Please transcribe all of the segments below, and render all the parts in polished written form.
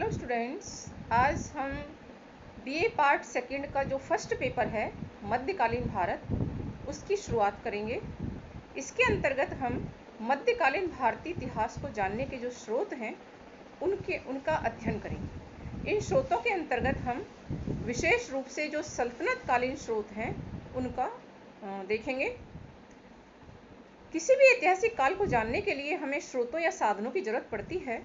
Hello students, आज हम BA part second का जो फर्स्ट पेपर है मध्यकालीन भारत, उसकी शुरुआत करेंगे। इसके अंतर्गत हम मध्यकालीन भारतीय इतिहास को जानने के जो स्रोत हैं उनका अध्ययन करेंगे। इन स्रोतों के अंतर्गत हम विशेष रूप से जो सल्तनत कालीन स्रोत हैं उनका देखेंगे। किसी भी ऐतिहासिक काल को जानने के लिए हमें स्रोतों या साधनों की जरूरत पड़ती है।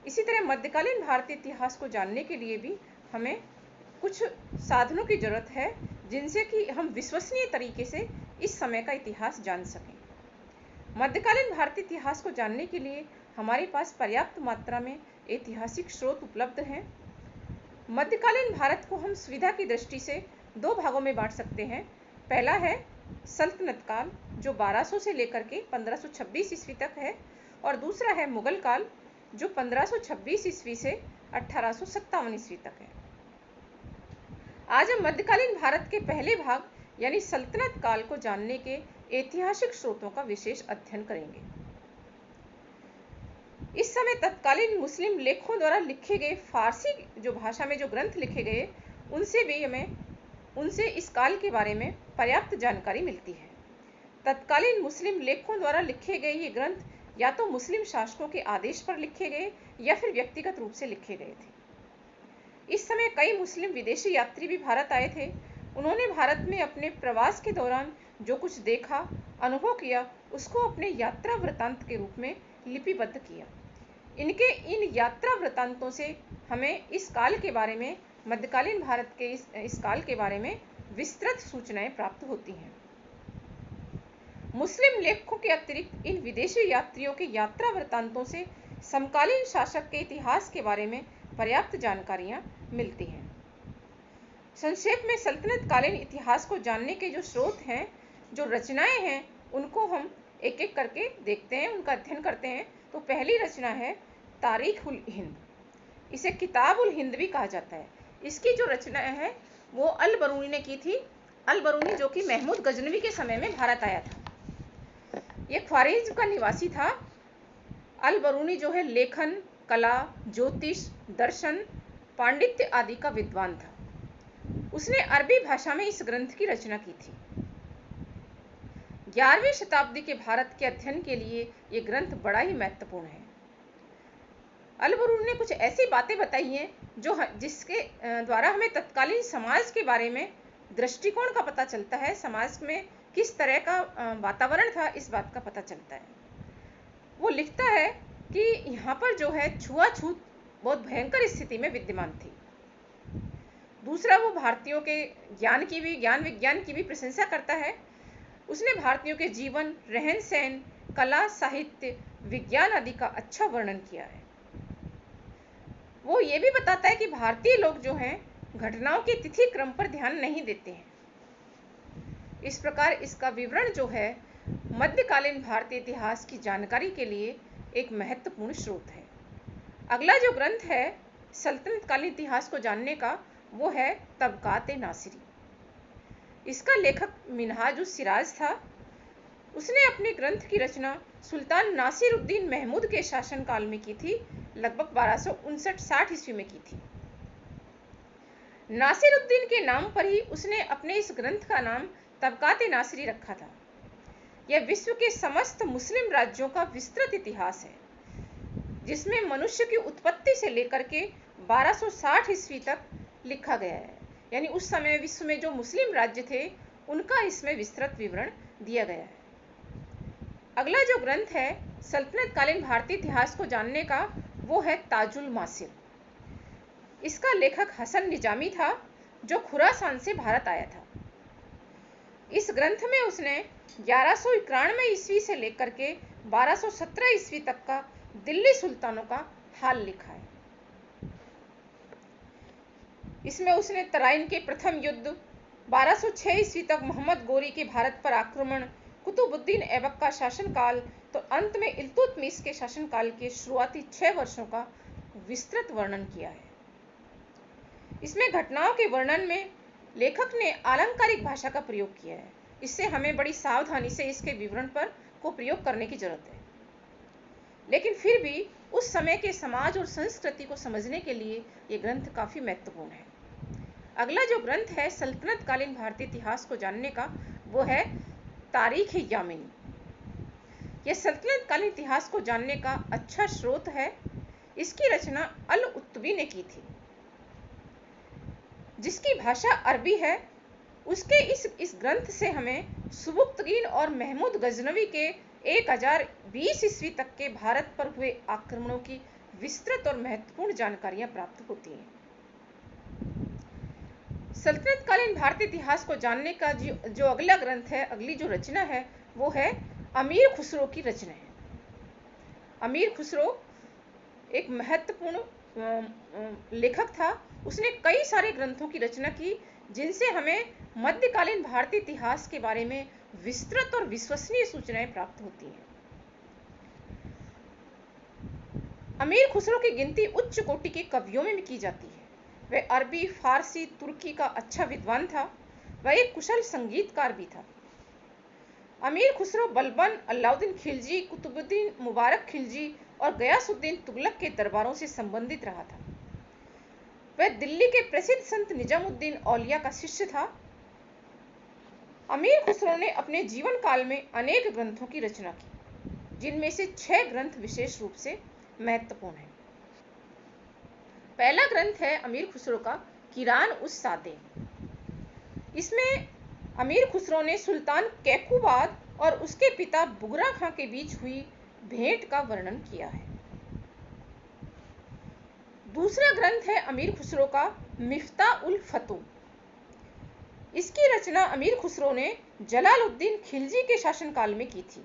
इसी तरह मध्यकालीन भारतीय इतिहास को जानने के लिए भी हमें कुछ साधनों की जरूरत है, जिनसे कि हम विश्वसनीय तरीके से इस समय का इतिहास जान सकें। मध्यकालीन भारतीय इतिहास को जानने के लिए हमारे पास पर्याप्त मात्रा में ऐतिहासिक स्रोत उपलब्ध हैं। मध्यकालीन भारत को हम सुविधा की दृष्टि से दो भागों में बांट सकते हैं। पहला है सल्तनत काल, जो 1200 से लेकर के 1526 ईस्वी तक है, और दूसरा है मुगल काल, जो 1526 ईस्वी से 1857 ईस्वी तक है। आज हम मध्यकालीन भारत के पहले भाग यानी सल्तनत काल को जानने के ऐतिहासिक स्रोतों का विशेष अध्ययन करेंगे। इस समय तत्कालीन मुस्लिम लेखकों द्वारा लिखे गए फारसी जो भाषा में जो ग्रंथ लिखे गए, उनसे इस काल के बारे में पर्याप्त जानकारी मिलती है। तत्कालीन मुस्लिम लेखकों द्वारा लिखे गए ये ग्रंथ या तो मुस्लिम शासकों के आदेश पर लिखे गए या फिर व्यक्तिगत रूप से लिखे गए थे। इस समय कई मुस्लिम विदेशी यात्री भी भारत आए थे। उन्होंने भारत में अपने प्रवास के दौरान जो कुछ देखा, अनुभव किया, उसको अपने यात्रा वृत्तांत के रूप में लिपिबद्ध किया। इन यात्रा वृत्तांतों से हमें इस काल के बारे में, मध्यकालीन भारत के इस काल के बारे में विस्तृत सूचनाएं प्राप्त होती हैं। मुस्लिम लेखकों के अतिरिक्त इन विदेशी यात्रियों के यात्रा वृत्तांतों से समकालीन शासक के इतिहास के बारे में पर्याप्त जानकारियां मिलती हैं। संक्षेप में सल्तनत कालीन इतिहास को जानने के जो स्रोत हैं, जो रचनाएं हैं, उनको हम एक एक करके देखते हैं, उनका अध्ययन करते हैं। तो पहली रचना है तारीख उल हिंद। इसे किताब उल हिंद भी कहा जाता है। इसकी जो रचना है वो अल बरूनी ने की थी। अल बरूनी जो कि महमूद गजनवी के समय में भारत आया था। ये ख्वारिज़्म का निवासी था। अल बरूनी जो है लेखन, कला, ज्योतिष, दर्शन, पांडित्य आदि का विद्वान था। उसने अरबी भाषा में इस ग्रंथ की रचना की थी। 11वीं शताब्दी के भारत के अध्ययन के लिए ये ग्रंथ बड़ा ही महत्वपूर्ण है। अल बरूनी ने कुछ ऐसी बातें बताई हैं जिसके द्वारा हमें तत्कालीन समाज के बारे में दृष्टिकोण का पता चलता है। समाज में किस तरह का वातावरण था, इस बात का पता चलता है। वो लिखता है कि यहाँ पर जो है छुआछूत बहुत भयंकर स्थिति में विद्यमान थी। दूसरा, वो भारतीयों के ज्ञान विज्ञान की भी प्रशंसा करता है। उसने भारतीयों के जीवन, रहन सहन, कला, साहित्य, विज्ञान आदि का अच्छा वर्णन किया है। वो ये भी बताता है कि भारतीय लोग जो हैं घटनाओं के तिथि क्रम पर ध्यान नहीं देते हैं। इस प्रकार इसका विवरण जो है मध्यकालीन भारतीय इतिहास की जानकारी के लिए एक महत्वपूर्ण स्रोत है। अगला जो ग्रंथ है सल्तनत कालीन इतिहास को जानने का, वो है तबकात-ए-नासिरी। इसका लेखक मिन्हाजुस सिराज था। उसने अपने ग्रंथ की रचना सुल्तान नासिरुद्दीन महमूद के शासनकाल में की थी, लगभग 1259-60 ईस्वी में की थी। नासिरुद्दीन के नाम पर ही उसने अपने इस ग्रंथ का नाम तबकात-ए-नासिरी रखा था। यह विश्व के समस्त मुस्लिम राज्यों का विस्तृत इतिहास है, जिसमें मनुष्य की उत्पत्ति से लेकर के 1260 ईस्वी तक लिखा गया है। यानी उस समय विश्व में जो मुस्लिम राज्य थे, उनका इसमें विस्तृत विवरण दिया गया है। अगला जो ग्रंथ है सल्तनत कालीन भारतीय इतिहास को जानने का, वो है ताजुल मासिर। इसका लेखक हसन निजामी था, जो खुरासान से भारत आया था। इस ग्रंथ में उसने 1191 ईस्वी से लेकर के 1217 ईस्वी तक का दिल्ली सुल्तानों का हाल लिखा है। इसमें उसने तराइन के प्रथम युद्ध, 1206 ईस्वी तक मोहम्मद गोरी के भारत पर आक्रमण, कुतुबुद्दीन ऐबक का शासनकाल, तो अंत में इल्तुतमिश के शासनकाल के शुरुआती 6 वर्षों का विस्तृत वर्णन किया है। इसमें घटनाओं के वर्णन में लेखक ने आलंकारिक भाषा का प्रयोग किया है। इससे हमें बड़ी सावधानी से इसके विवरण को प्रयोग करने की जरूरत है। लेकिन फिर भी उस समय के समाज और संस्कृति को समझने के लिए ये ग्रंथ काफी महत्वपूर्ण है। अगला जो ग्रंथ है सल्तनत कालीन भारतीय इतिहास को जानने का, वो है तारीख यामिनी। यह सल्तनत कालीन इतिहास को जानने का अच्छा स्रोत है। इसकी रचना अल उत्तबी ने की थी, जिसकी भाषा अरबी है। उसके इस ग्रंथ से हमें सुबुक्तगीन और महमूद गजनवी के 1020 ईस्वी तक के भारत पर हुए आक्रमणों की विस्तृत और महत्वपूर्ण जानकारियां प्राप्त होती हैं। सल्तनत कालीन भारतीय इतिहास को जानने का जो अगला ग्रंथ है, अगली जो रचना है, वो है अमीर खुसरो की रचना है। अमीर खुसरो एक महत्वपूर्ण लेखक था। उसने कई सारे ग्रंथों की रचना की, जिनसे हमें मध्यकालीन भारतीय इतिहास के बारे में विस्तृत और विश्वसनीय सूचनाएं प्राप्त होती हैं। अमीर खुसरो की गिनती उच्च कोटि के कवियों में की जाती है। वह अरबी, फारसी, तुर्की का अच्छा विद्वान था। वह एक कुशल संगीतकार भी था। अमीर खुसरो बलबन, अलाउद्दीन खिलजी, कुतुबुद्दीन मुबारक खिलजी और गयासुद्दीन तुगलक के दरबारों से संबंधित रहा था। वह दिल्ली के प्रसिद्ध संत निजामुद्दीन औलिया का शिष्य था। अमीर खुसरो ने अपने जीवन काल में अनेक ग्रंथों की रचना की, जिनमें से 6 ग्रंथ विशेष रूप से महत्वपूर्ण हैं। पहला ग्रंथ है अमीर खुसरो का किरान उस सादे। इसमें अमीर खुसरो ने सुल्तान कैकुबाद और उसके पिता बुगरा खां के बीच हुई भेंट का वर्णन किया है। दूसरा ग्रंथ है अमीर खुसरो का मिफ्ता उल फतूह। इसकी रचना अमीर खुसरो ने जलालुद्दीन खिलजी के शासनकाल में की थी।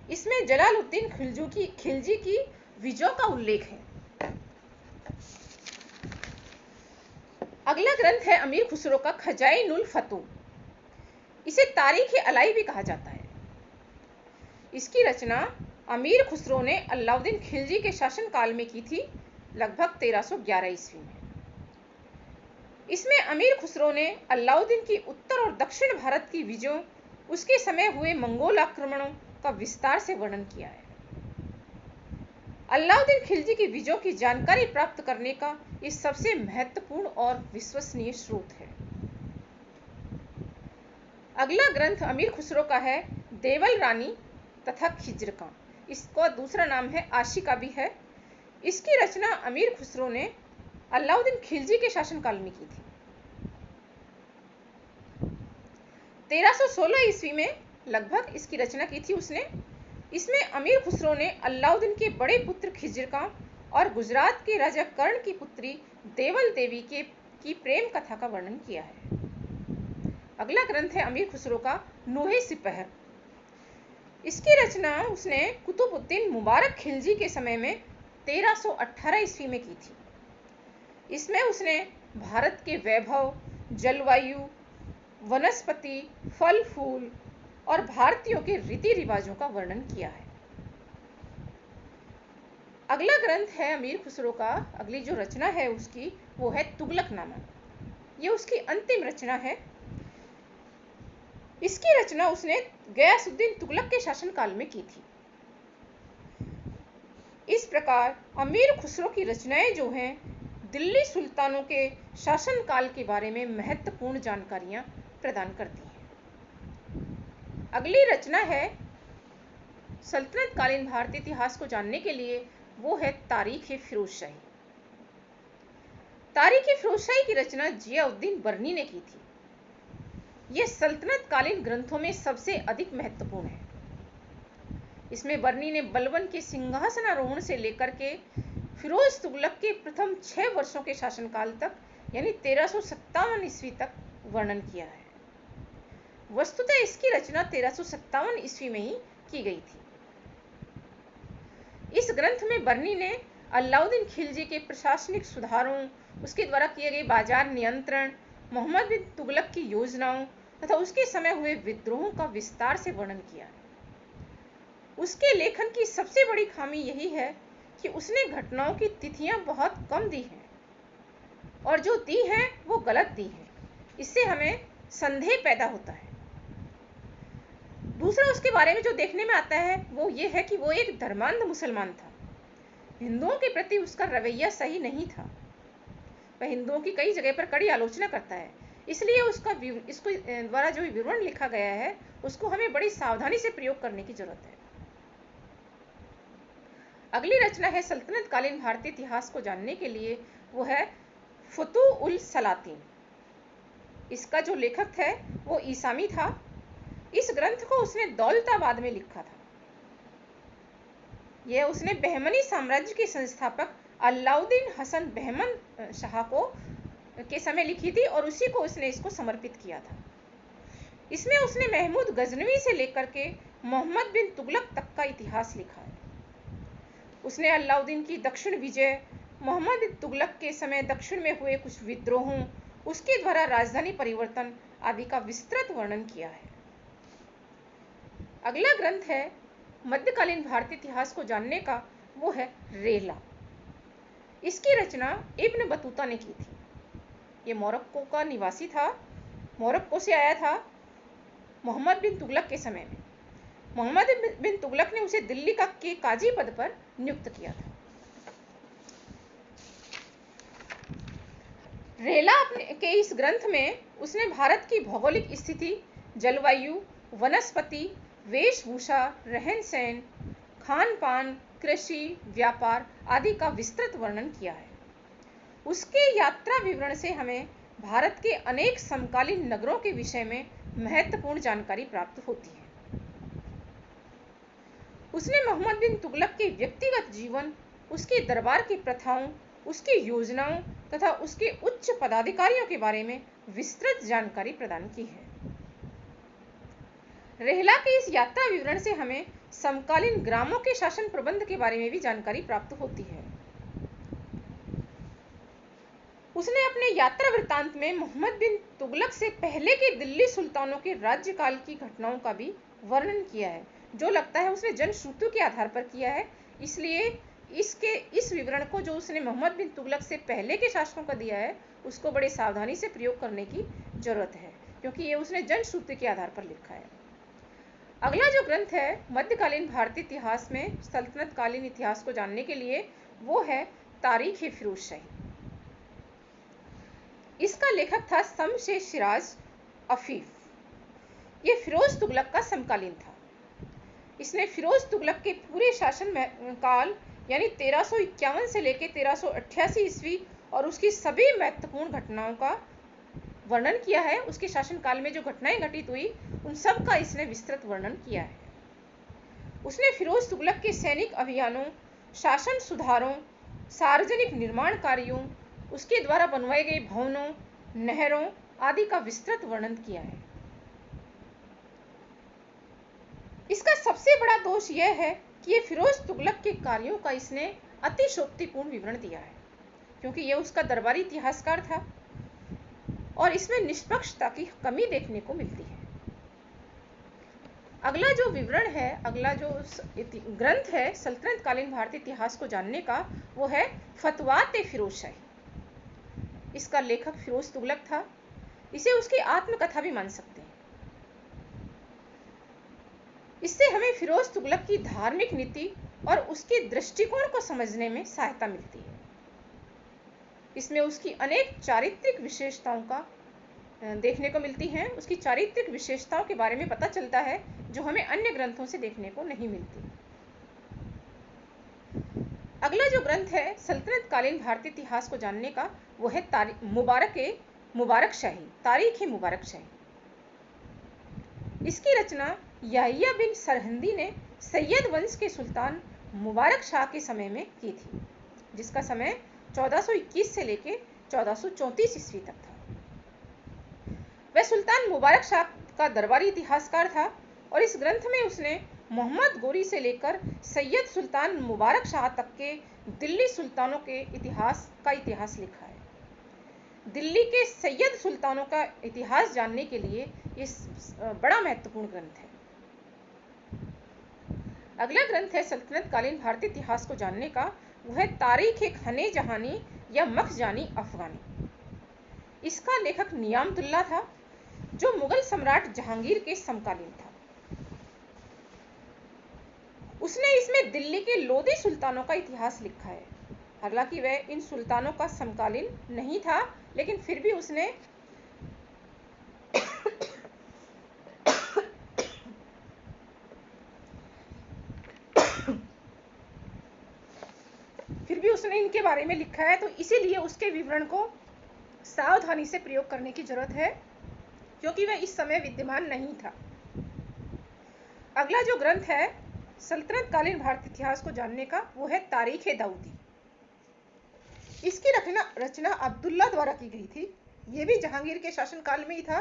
इसमें जलालुद्दीन खिलजी की विजयों का उल्लेख है। अगला ग्रंथ है अमीर खुसरो का खजाइन उल फतूह। इसे तारीख अलाई भी कहा जाता है। इसकी रचना अमीर खुसरो ने अलाउद्दीन खिलजी के शासनकाल में की थी, लगभग 1311 ईस्वी में। इसमें अमीर खुसरो ने अलाउद्दीन की उत्तर और दक्षिण भारत की विजयों, उसके समय हुए मंगोल आक्रमणों का विस्तार से वर्णन किया है। अलाउद्दीन खिलजी की विजयों की जानकारी प्राप्त करने का यह सबसे महत्वपूर्ण और विश्वसनीय स्रोत है। अगला ग्रंथ अमीर खुसरो का है देवल रानी तथा खिजर। इसका दूसरा नाम है आशिका भी है। इसकी रचना अमीर खुसरो ने अलाउद्दीन खिलजी के शासनकाल में की थी। 1316 ईस्वी में लगभग इसकी रचना की थी उसने। इसमें अमीर खुसरो ने अलाउद्दीन के बड़े पुत्र खिजर और गुजरात के राजा कर्ण की पुत्री देवल देवी की प्रेम कथा का वर्णन किया है। अगला ग्रंथ है अमीर खुसरो का नूहे सिपहर। इसकी रचना उसने कुतुबुद्दीन मुबारक खिलजी के समय में 1318 ईस्वी में की थी। इसमें उसने भारत के वैभव, जलवायु, वनस्पति, फल फूल और भारतीयों के रीति रिवाजों का वर्णन किया है। अगला ग्रंथ है अमीर खुसरो का, अगली जो रचना है उसकी, वो है तुगलकनामा। ये उसकी अंतिम रचना है। इसकी रचना उसने गयासुद्दीन तुगलक के शासनकाल में की थी। इस प्रकार अमीर खुसरो की रचनाएं जो हैं, दिल्ली सुल्तानों के शासनकाल के बारे में महत्वपूर्ण जानकारियां प्रदान करती हैं। अगली रचना है सल्तनत कालीन भारतीय इतिहास को जानने के लिए, वो है तारीख फिरोजशाही। तारीख फिरोजशाही की रचना जियाउद्दीन बर्नी ने की थी। यह सल्तनत कालीन ग्रंथों में सबसे अधिक महत्वपूर्ण है। इसमें बर्नी ने बलबन के सिंहासनारोहण से लेकर के फिरोज तुगलक के प्रथम 6 वर्षों के शासनकाल तक, यानी 1357 ईस्वी तक वर्णन किया है। वस्तुतः इसकी रचना 1357 ईस्वी में ही की गई थी। इस ग्रंथ में बर्नी ने अलाउद्दीन खिलजी के प्रशासनिक सुधारों, उसके द्वारा किए गए बाजार नियंत्रण, मोहम्मद बिन तुगलक की योजनाओं तथा उसके समय हुए विद्रोहों का विस्तार से वर्णन किया है। उसके लेखन की सबसे बड़ी खामी यही है कि उसने घटनाओं की तिथियां बहुत कम दी हैं और जो दी हैं वो गलत दी हैं। इससे हमें संदेह पैदा होता है। दूसरा उसके बारे में जो देखने में आता है वो ये है कि वो एक धर्मांध मुसलमान था। हिंदुओं के प्रति उसका रवैया सही नहीं था। वह हिंदुओं की कई जगह पर कड़ी आलोचना करता है, इसलिए इसको द्वारा जो विवरण लिखा गया है उसको हमें बड़ी सावधानी से प्रयोग करने की जरूरत है। अगली रचना है सल्तनत कालीन भारतीय इतिहास को जानने के लिए, वो है फुतूह उल सलातीन। इसका जो लेखक है वो ईसामी था। इस ग्रंथ को उसने दौलताबाद में लिखा था। यह उसने बहमनी साम्राज्य के संस्थापक अलाउद्दीन हसन बहमन शाह को के समय लिखी थी और उसी को उसने इसको समर्पित किया था। इसमें उसने महमूद गजनवी से लेकर के मोहम्मद बिन तुगलक तक का इतिहास लिखा है। उसने अलाउद्दीन की दक्षिण विजय, मोहम्मद बिन तुगलक के समय दक्षिण में हुए कुछ विद्रोहों, उसके द्वारा राजधानी परिवर्तन आदि का विस्तृत वर्णन किया है। अगला ग्रंथ है मध्यकालीन भारतीय इतिहास को जानने का, वो है रेहला। इसकी रचना इब्न बतूता ने की थी। ये मोरक्को का निवासी था, मोरक्को से आया था मोहम्मद बिन तुगलक के समय में। मोहम्मद बिन तुगलक ने उसे दिल्ली के काजी पद पर नियुक्त किया था। रेहला के इस ग्रंथ में उसने भारत की भौगोलिक स्थिति, जलवायु, वनस्पति, वेशभूषा, रहन सहन, खान पान, कृषि, व्यापार आदि का विस्तृत वर्णन किया है। उसके यात्रा विवरण से हमें भारत के अनेक समकालीन नगरों के विषय में महत्वपूर्ण जानकारी प्राप्त होती है। उसने मोहम्मद बिन तुगलक के व्यक्तिगत जीवन, उसके दरबार की प्रथाओं, उसकी योजनाओं तथा उसके उच्च पदाधिकारियों के बारे में विस्तृत जानकारी प्रदान की है। रेहला के इस यात्रा विवरण से हमें समकालीन ग्रामों के शासन प्रबंध के बारे में भी जानकारी प्राप्त होती है। उसने अपने यात्रा वृत्तांत में मोहम्मद बिन तुगलक से पहले के दिल्ली सुल्तानों के राज्यकाल की घटनाओं का भी वर्णन किया है, जो लगता है उसने जनश्रुतियों के आधार पर किया है। इसलिए इस विवरण को जो उसने मोहम्मद बिन तुगलक से पहले के शासकों का दिया है उसको बड़े सावधानी से प्रयोग करने की जरूरत है, क्योंकि ये उसने जनश्रुति के आधार पर लिखा है। अगला जो ग्रंथ है मध्यकालीन भारतीय इतिहास में सल्तनत कालीन इतिहास को जानने के लिए, वो है तारीख फिरोज शाही। इसका लेखक था शमशेर सिराज अफीफ। ये फिरोज तुगलक का समकालीन था। इसने फिरोज तुगलक के पूरे शासन काल यानी 1351 से लेकर 1388 ईस्वी और उसकी सभी महत्वपूर्ण घटनाओं का वर्णन किया है। उसके शासनकाल में जो घटनाएं घटित हुई उन सब का इसने विस्तृत वर्णन किया है। उसने फिरोज तुगलक के सैनिक अभियानों, शासन सुधारों, सार्वजनिक निर्माण कार्यों, उसके द्वारा बनवाए गए भवनों, नहरों आदि का विस्तृत वर्णन किया है। इसका सबसे बड़ा दोष यह है कि यह फिरोज तुगलक के कार्यों का इसने अतिशोक्तिपूर्ण विवरण दिया है, क्योंकि यह उसका दरबारी इतिहासकार था और इसमें निष्पक्षता की कमी देखने को मिलती है। अगला जो विवरण है, अगला जो ग्रंथ है सल्तनत कालीन भारतीय इतिहास को जानने का, वो है फतवात फिरोज शाही। इसका लेखक फिरोज तुगलक था। इसे उसकी आत्मकथा भी मान सकते हैं। इससे हमें फिरोज तुगलक की धार्मिक नीति और उसके दृष्टिकोण को समझने में सहायता मिलती है। इसमें उसकी अनेक चारित्रिक विशेषताओं का देखने को मिलती हैं। उसकी चारित्रिक विशेषताओं के बारे में पता चलता है जो हमें अन्य ग्रंथों से देखने को नहीं मिलती। अगला जो ग्रंथ है सल्तनत कालीन भारतीय इतिहास को जानने का, वो है मुबारक शाही, तारीख मुबारक शाही। इसकी रचना याहिया बिन सरहिंदी ने सैयद वंश के सुल्तान मुबारक शाह के समय में की थी, जिसका समय 1421 से लेकर 1434 ईस्वी तक था। वह सुल्तान मुबारक शाह का दरबारी इतिहासकार था और इस ग्रंथ में उसने मोहम्मद गोरी से लेकर सैयद सुल्तान मुबारक शाह तक के दिल्ली सुल्तानों के इतिहास लिखा है। दिल्ली के सैयद सुल्तानों का इतिहास जानने के लिए ये बड़ा महत्वपूर्ण ग्रंथ है। अगला ग्रंथ है सल्तनत कालीन भारतीय इतिहास को जानने का, वह है तारीख एक हने जहानी या मखजानी अफगानी। इसका लेखक नियामतुल्ला था, जो मुगल सम्राट जहांगीर के समकालीन था। उसने इसमें दिल्ली के लोधी सुल्तानों का इतिहास लिखा है। हालांकि वह इन सुल्तानों का समकालीन नहीं था, लेकिन फिर भी उसने इनके बारे में लिखा है, तो इसीलिए उसके विवरण को सावधानी से प्रयोग करने की जरूरत है, क्योंकि वह इस समय विद्यमान नहीं था। अगला जो ग्रंथ है सल्तनत कालीन भारतीय इतिहास को जानने का, वो है तारीख-ए-दाऊदी। इसकी रचना अब्दुल्ला द्वारा की गई थी। यह भी जहांगीर के शासनकाल में ही था।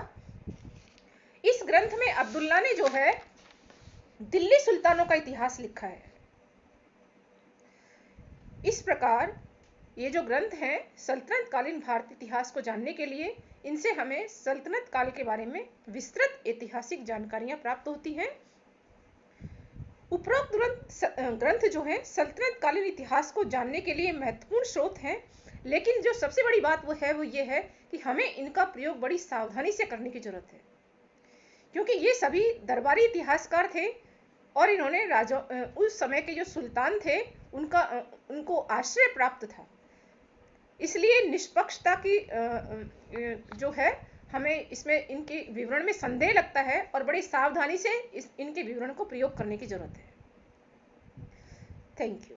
इस ग्रंथ में अब्दुल्ला ने जो है दिल्ली सुल्तानों का इतिहास लिखा है। इस प्रकार ये जो ग्रंथ हैं सल्तनत कालीन भारतीय इतिहास को जानने के लिए, इनसे हमें सल्तनत काल के बारे में विस्तृत ऐतिहासिक जानकारियां प्राप्त होती हैं। उपरोक्त ग्रंथ जो है सल्तनत कालीन इतिहास को जानने के लिए महत्वपूर्ण स्रोत हैं, लेकिन जो सबसे बड़ी बात वो ये है कि हमें इनका प्रयोग बड़ी सावधानी से करने की जरूरत है, क्योंकि ये सभी दरबारी इतिहासकार थे और इन्होंने उस समय के जो सुल्तान थे उनको आश्रय प्राप्त था। इसलिए निष्पक्षता की जो है हमें इसमें इनके विवरण में संदेह लगता है और बड़ी सावधानी से इनके विवरण को प्रयोग करने की जरूरत है। Thank you.